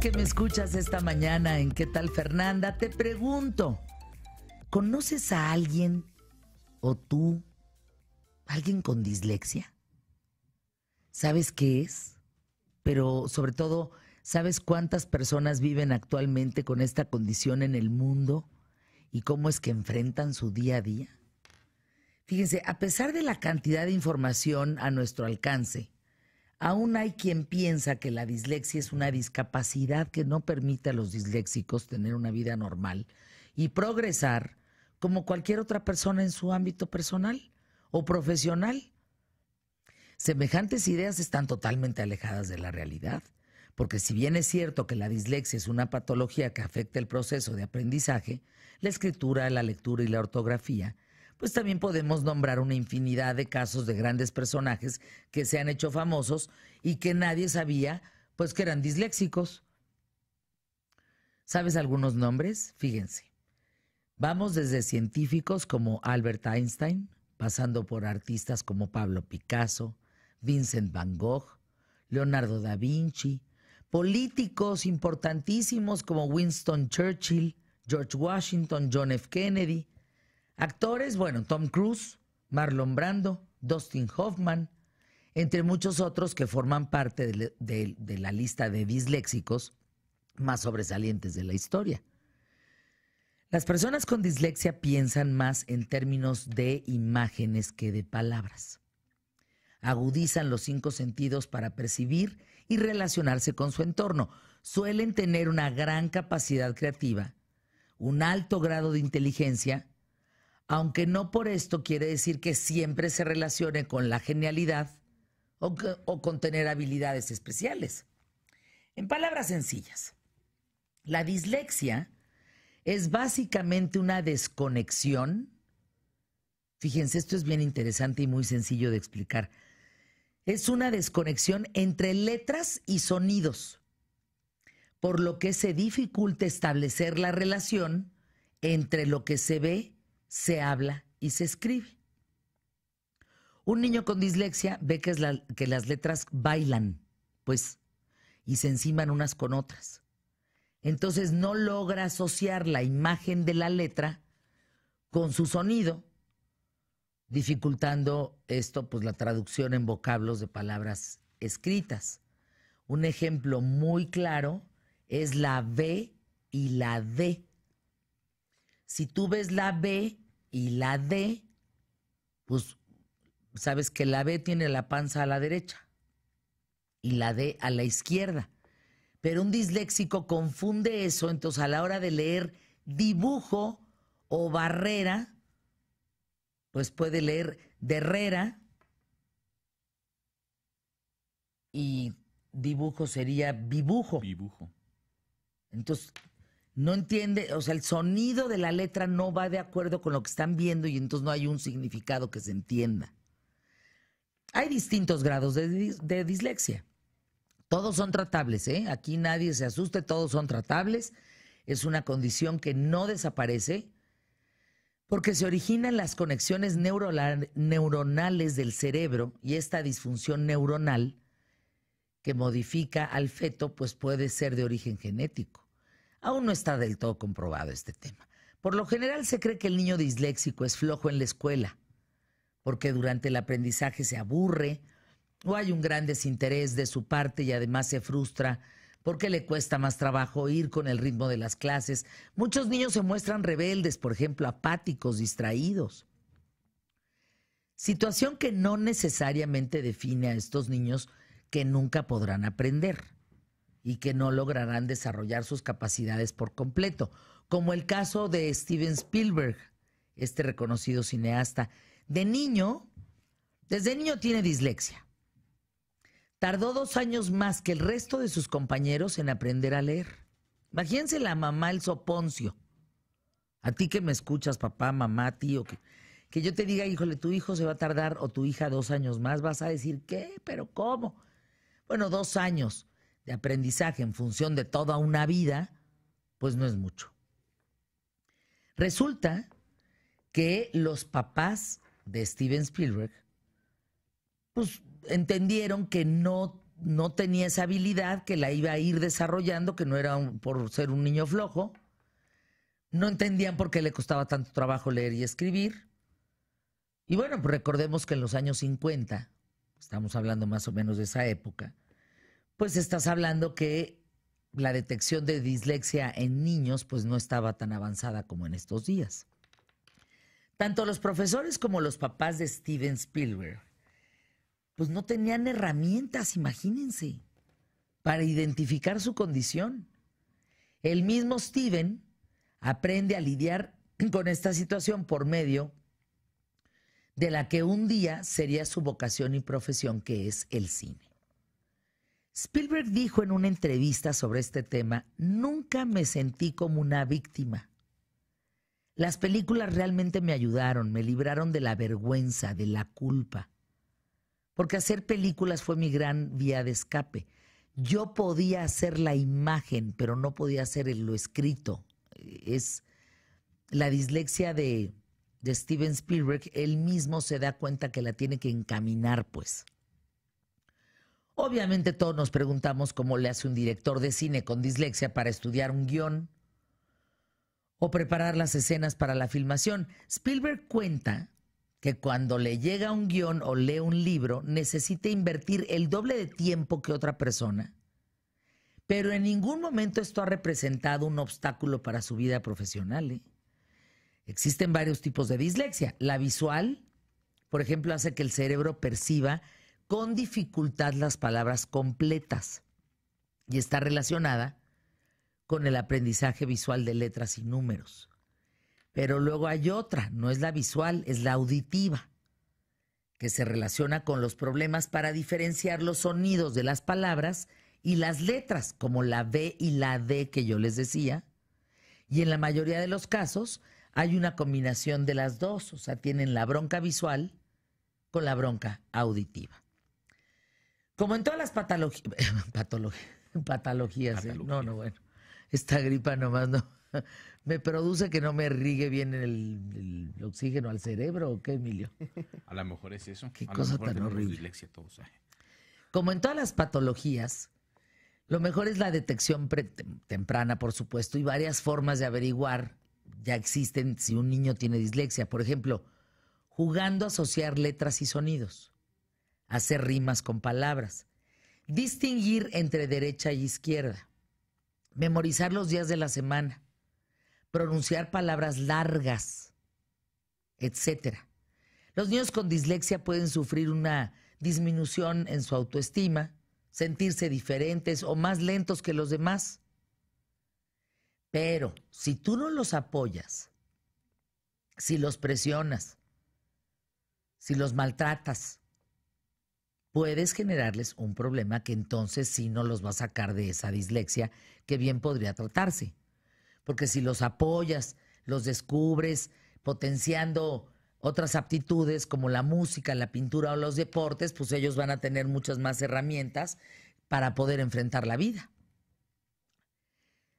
que me escuchas esta mañana en ¿Qué tal, Fernanda? Te pregunto, ¿conoces a alguien o tú, alguien con dislexia? ¿Sabes qué es? Pero sobre todo, ¿sabes cuántas personas viven actualmente con esta condición en el mundo y cómo es que enfrentan su día a día? Fíjense, a pesar de la cantidad de información a nuestro alcance, aún hay quien piensa que la dislexia es una discapacidad que no permite a los disléxicos tener una vida normal y progresar como cualquier otra persona en su ámbito personal o profesional. Semejantes ideas están totalmente alejadas de la realidad, porque si bien es cierto que la dislexia es una patología que afecta el proceso de aprendizaje, la escritura, la lectura y la ortografía, pues también podemos nombrar una infinidad de casos de grandes personajes que se han hecho famosos y que nadie sabía, pues que eran disléxicos. ¿Sabes algunos nombres? Fíjense. Vamos desde científicos como Albert Einstein, pasando por artistas como Pablo Picasso, Vincent Van Gogh, Leonardo da Vinci, políticos importantísimos como Winston Churchill, George Washington, John F. Kennedy, actores, bueno, Tom Cruise, Marlon Brando, Dustin Hoffman, entre muchos otros que forman parte de la lista de disléxicos más sobresalientes de la historia. Las personas con dislexia piensan más en términos de imágenes que de palabras. Agudizan los 5 sentidos para percibir y relacionarse con su entorno. Suelen tener una gran capacidad creativa, un alto grado de inteligencia, aunque no por esto quiere decir que siempre se relacione con la genialidad o con tener habilidades especiales. En palabras sencillas, la dislexia es básicamente una desconexión. Fíjense, esto es bien interesante y muy sencillo de explicar. Es una desconexión entre letras y sonidos, por lo que se dificulta establecer la relación entre lo que se ve, se habla y se escribe. Un niño con dislexia ve que las letras bailan, pues, y se enciman unas con otras. Entonces no logra asociar la imagen de la letra con su sonido, dificultando esto, pues, la traducción en vocablos de palabras escritas. Un ejemplo muy claro es la B y la D. Si tú ves la B y la D, pues sabes que la B tiene la panza a la derecha y la D a la izquierda. Pero un disléxico confunde eso, entonces a la hora de leer dibujo o barrera, pues puede leer derrera y dibujo sería bibujo. Dibujo. Entonces no entiende, o sea, el sonido de la letra no va de acuerdo con lo que están viendo y entonces no hay un significado que se entienda. Hay distintos grados de dislexia. Todos son tratables, ¿eh? Aquí nadie se asuste, todos son tratables. Es una condición que no desaparece porque se originan las conexiones neuronales del cerebro y esta disfunción neuronal que modifica al feto pues puede ser de origen genético. Aún no está del todo comprobado este tema. Por lo general se cree que el niño disléxico es flojo en la escuela porque durante el aprendizaje se aburre o hay un gran desinterés de su parte y además se frustra porque le cuesta más trabajo ir con el ritmo de las clases. Muchos niños se muestran rebeldes, por ejemplo, apáticos, distraídos. Situación que no necesariamente define a estos niños que nunca podrán aprender y que no lograrán desarrollar sus capacidades por completo, como el caso de Steven Spielberg, este reconocido cineasta. Desde niño tiene dislexia. Tardó 2 años más que el resto de sus compañeros en aprender a leer. Imagínense la mamá, el soponcio. A ti que me escuchas, papá, mamá, tío, que yo te diga, híjole, tu hijo se va a tardar o tu hija 2 años más, vas a decir, ¿qué? ¿Pero cómo? Bueno, 2 años de aprendizaje en función de toda una vida, pues no es mucho. Resulta que los papás de Steven Spielberg, pues entendieron que no no tenía esa habilidad, que la iba a ir desarrollando, que no era por ser un niño flojo. No entendían por qué le costaba tanto trabajo leer y escribir. Y bueno, pues recordemos que en los años 50, estamos hablando más o menos de esa época, pues estás hablando que la detección de dislexia en niños pues no estaba tan avanzada como en estos días. Tanto los profesores como los papás de Steven Spielberg pues no tenían herramientas, imagínense, para identificar su condición. El mismo Steven aprende a lidiar con esta situación por medio de la que un día sería su vocación y profesión, que es el cine. Spielberg dijo en una entrevista sobre este tema: nunca me sentí como una víctima. Las películas realmente me ayudaron, me libraron de la vergüenza, de la culpa. Porque hacer películas fue mi gran vía de escape. Yo podía hacer la imagen, pero no podía hacer lo escrito. Es la dislexia de Steven Spielberg. Él mismo se da cuenta que la tiene que encaminar, pues. Obviamente todos nos preguntamos cómo le hace un director de cine con dislexia para estudiar un guión o preparar las escenas para la filmación. Spielberg cuenta que cuando le llega un guión o lee un libro, necesita invertir el doble de tiempo que otra persona, pero en ningún momento esto ha representado un obstáculo para su vida profesional, ¿eh? Existen varios tipos de dislexia. La visual, por ejemplo, hace que el cerebro perciba con dificultad las palabras completas y está relacionada con el aprendizaje visual de letras y números. Pero luego hay otra, no es la visual, es la auditiva, que se relaciona con los problemas para diferenciar los sonidos de las palabras y las letras, como la B y la D que yo les decía. Y en la mayoría de los casos hay una combinación de las dos, o sea, tienen la bronca visual con la bronca auditiva. Como en todas las patologías, ¿eh? No, bueno, esta gripa nomás no me produce que no me irrigue bien el oxígeno al cerebro, ¿o qué, Emilio? A lo mejor es eso. Qué a cosa lo mejor tan horrible. Dislexia todos. Como en todas las patologías, lo mejor es la detección temprana, por supuesto, y varias formas de averiguar ya existen si un niño tiene dislexia. Por ejemplo, jugando a asociar letras y sonidos, hacer rimas con palabras, distinguir entre derecha y izquierda, memorizar los días de la semana, pronunciar palabras largas, etcétera. Los niños con dislexia pueden sufrir una disminución en su autoestima, sentirse diferentes o más lentos que los demás. Pero si tú no los apoyas, si los presionas, si los maltratas, puedes generarles un problema que entonces sí no los va a sacar de esa dislexia que bien podría tratarse. Porque si los apoyas, los descubres, potenciando otras aptitudes como la música, la pintura o los deportes, pues ellos van a tener muchas más herramientas para poder enfrentar la vida.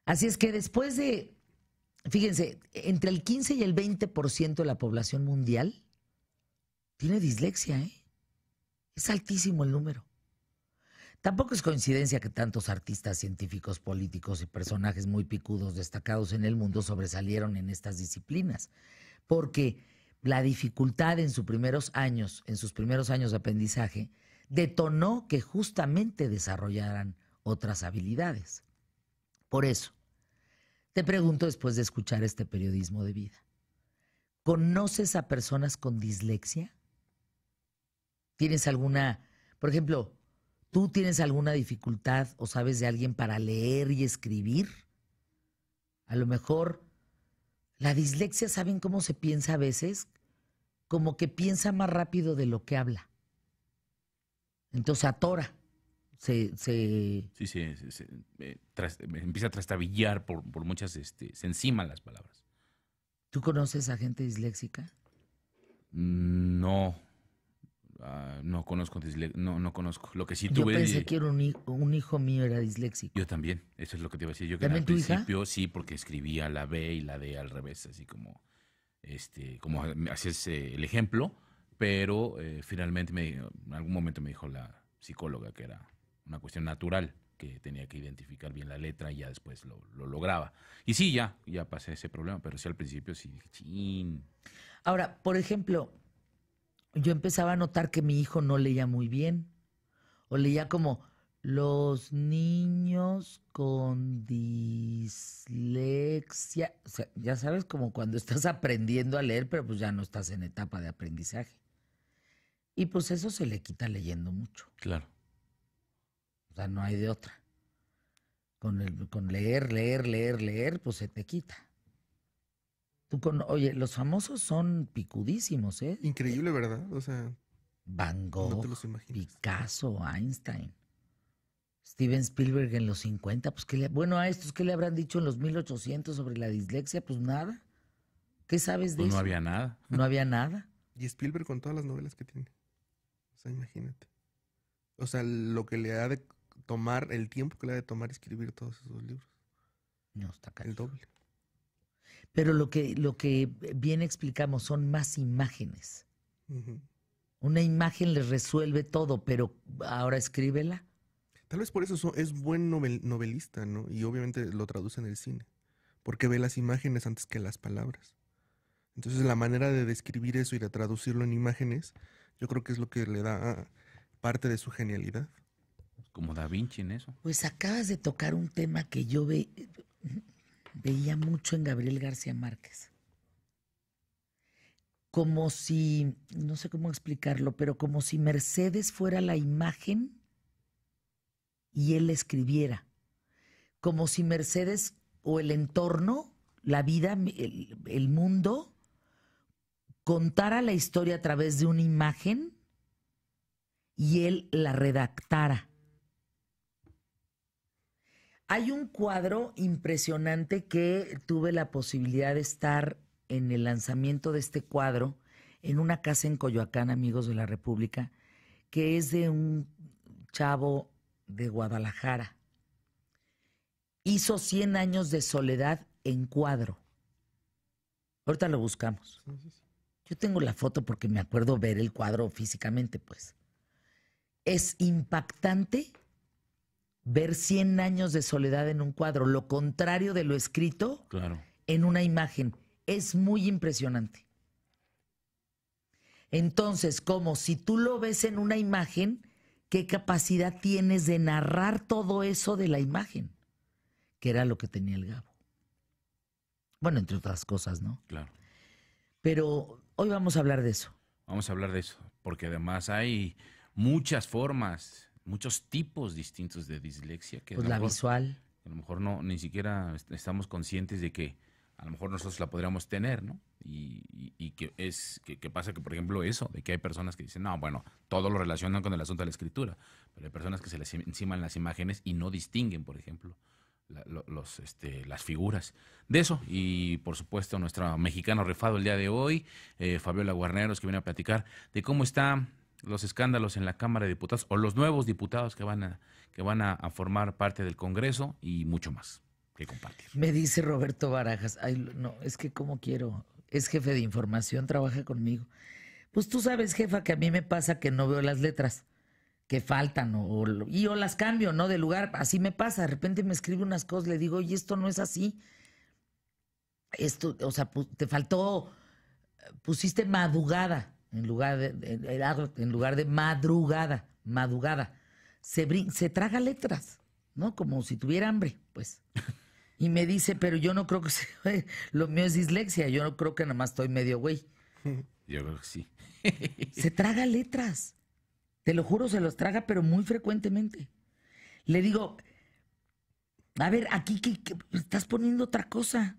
Así es que después de, fíjense, entre el 15 y el 20% de la población mundial tiene dislexia, ¿eh? Es altísimo el número. Tampoco es coincidencia que tantos artistas, científicos, políticos y personajes muy picudos destacados en el mundo sobresalieron en estas disciplinas, porque la dificultad en sus primeros años de aprendizaje, detonó que justamente desarrollaran otras habilidades. Por eso, te pregunto después de escuchar este periodismo de vida, ¿conoces a personas con dislexia? ¿Tienes alguna, por ejemplo, tú tienes alguna dificultad o sabes de alguien para leer y escribir? A lo mejor la dislexia, ¿saben cómo se piensa a veces? Como que piensa más rápido de lo que habla. Entonces atora. Empieza a trastabillar por muchas, se enciman las palabras. ¿Tú conoces a gente disléxica? No. No conozco no conozco. Lo que sí tuve. Yo pensé que era un hijo mío era disléxico. Yo también, eso es lo que te iba a decir. Yo que ¿También al tu hija? principio sí, porque escribía la B y la D al revés, así como hacías el ejemplo, pero finalmente en algún momento me dijo la psicóloga que era una cuestión natural, que tenía que identificar bien la letra y ya después lo lograba. Y sí, ya pasé ese problema, pero sí al principio sí dije, chin. Ahora, por ejemplo, yo empezaba a notar que mi hijo no leía muy bien, o leía como los niños con dislexia. O sea, ya sabes, como cuando estás aprendiendo a leer, pero pues ya no estás en etapa de aprendizaje. Y pues eso se le quita leyendo mucho. Claro. O sea, no hay de otra. Con leer, pues se te quita. Oye, los famosos son picudísimos, ¿eh? Increíble, ¿verdad? O sea, Van no te Gogh, los imaginas. Picasso, Einstein, Steven Spielberg en los 50, pues bueno, a estos, ¿qué le habrán dicho en los 1800 sobre la dislexia? Pues nada. ¿Qué sabes de Pues eso? no había nada. No había nada. Y Spielberg con todas las novelas que tiene. O sea, imagínate. O sea, lo que le ha de tomar, el tiempo que le ha de tomar escribir todos esos libros. No, está El caro. doble. Pero lo que bien explicamos son más imágenes. Ujú. Una imagen le resuelve todo, pero ahora escríbela. Tal vez por eso es buen novelista, ¿no? Y obviamente lo traduce en el cine. Porque ve las imágenes antes que las palabras. Entonces la manera de describir eso y de traducirlo en imágenes, yo creo que es lo que le da parte de su genialidad. Como Da Vinci en eso. Pues acabas de tocar un tema que yo veía mucho en Gabriel García Márquez. Como si, no sé cómo explicarlo, pero como si Mercedes fuera la imagen y él escribiera. Como si Mercedes o el entorno, la vida, el mundo, contara la historia a través de una imagen y él la redactara. Hay un cuadro impresionante que tuve la posibilidad de estar en el lanzamiento de este cuadro en una casa en Coyoacán, amigos de la República, que es de un chavo de Guadalajara. Hizo 100 años de soledad en cuadro. Ahorita lo buscamos. Yo tengo la foto porque me acuerdo ver el cuadro físicamente, pues. Es impactante ver 100 años de soledad en un cuadro, lo contrario de lo escrito Claro. en una imagen. Es muy impresionante. Entonces, como si tú lo ves en una imagen, ¿qué capacidad tienes de narrar todo eso de la imagen? Que era lo que tenía el Gabo. Bueno, entre otras cosas, ¿no? Claro. Pero hoy vamos a hablar de eso. Vamos a hablar de eso, porque además hay muchas formas, muchos tipos distintos de dislexia que Pues la visual. a lo mejor no ni siquiera estamos conscientes de que a lo mejor nosotros la podríamos tener, ¿no? Y que pasa que, por ejemplo, eso, de que hay personas que dicen, no, bueno, todo lo relacionan con el asunto de la escritura, pero hay personas que se les enciman las imágenes y no distinguen, por ejemplo, las figuras de eso. Y por supuesto nuestro mexicano rifado el día de hoy, Fabiola Guarneros, que viene a platicar de cómo están los escándalos en la Cámara de Diputados o los nuevos diputados que van a formar parte del Congreso y mucho más que compartir. Me dice Roberto Barajas, ay, no, es que como quiero, es jefe de información, trabaja conmigo. Pues tú sabes, jefa, que a mí me pasa que no veo las letras que faltan o las cambio, ¿no? De lugar, así me pasa, de repente me escribe unas cosas, le digo, oye, esto no es así. Esto, o sea, te faltó, pusiste madrugada en lugar de madrugada. Se traga letras, ¿no? Como si tuviera hambre, pues. Y me dice, pero yo no creo que lo mío es dislexia, yo no creo que nada más estoy medio güey. Yo creo que sí. Se traga letras. Te lo juro, se los traga, pero muy frecuentemente. Le digo, a ver, aquí que estás poniendo otra cosa.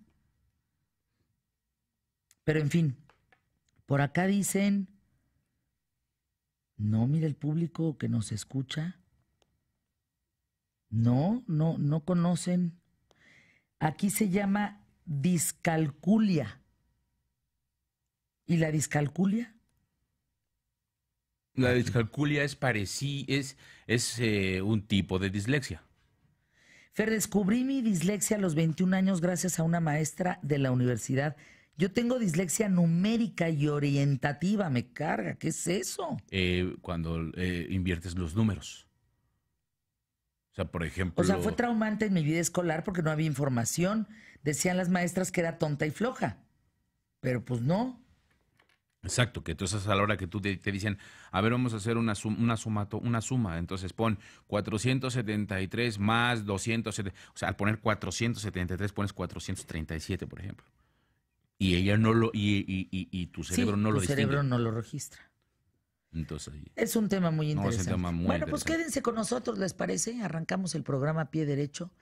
Pero en fin, por acá dicen, no, mira el público que nos escucha. No conocen. Aquí se llama discalculia. ¿Y la discalculia? La discalculia es un tipo de dislexia. Fer, descubrí mi dislexia a los 21 años gracias a una maestra de la universidad. Yo tengo dislexia numérica y orientativa, me carga. ¿Qué es eso? Cuando inviertes los números. sea, por ejemplo... O sea, fue traumante en mi vida escolar porque no había información. Decían las maestras que era tonta y floja. Pero pues no. Exacto, que entonces a la hora que tú te dicen, a ver, vamos a hacer una suma, entonces pon 473 más 270, o sea, al poner 473 pones 437, por ejemplo. Y ella no lo, y tu cerebro Sí, no lo tu distingue. cerebro no lo registra. Entonces, ahí- Es un tema muy No, es un interesante. tema muy Bueno, pues interesante. quédense con nosotros, ¿les parece? Arrancamos el programa Pie Derecho.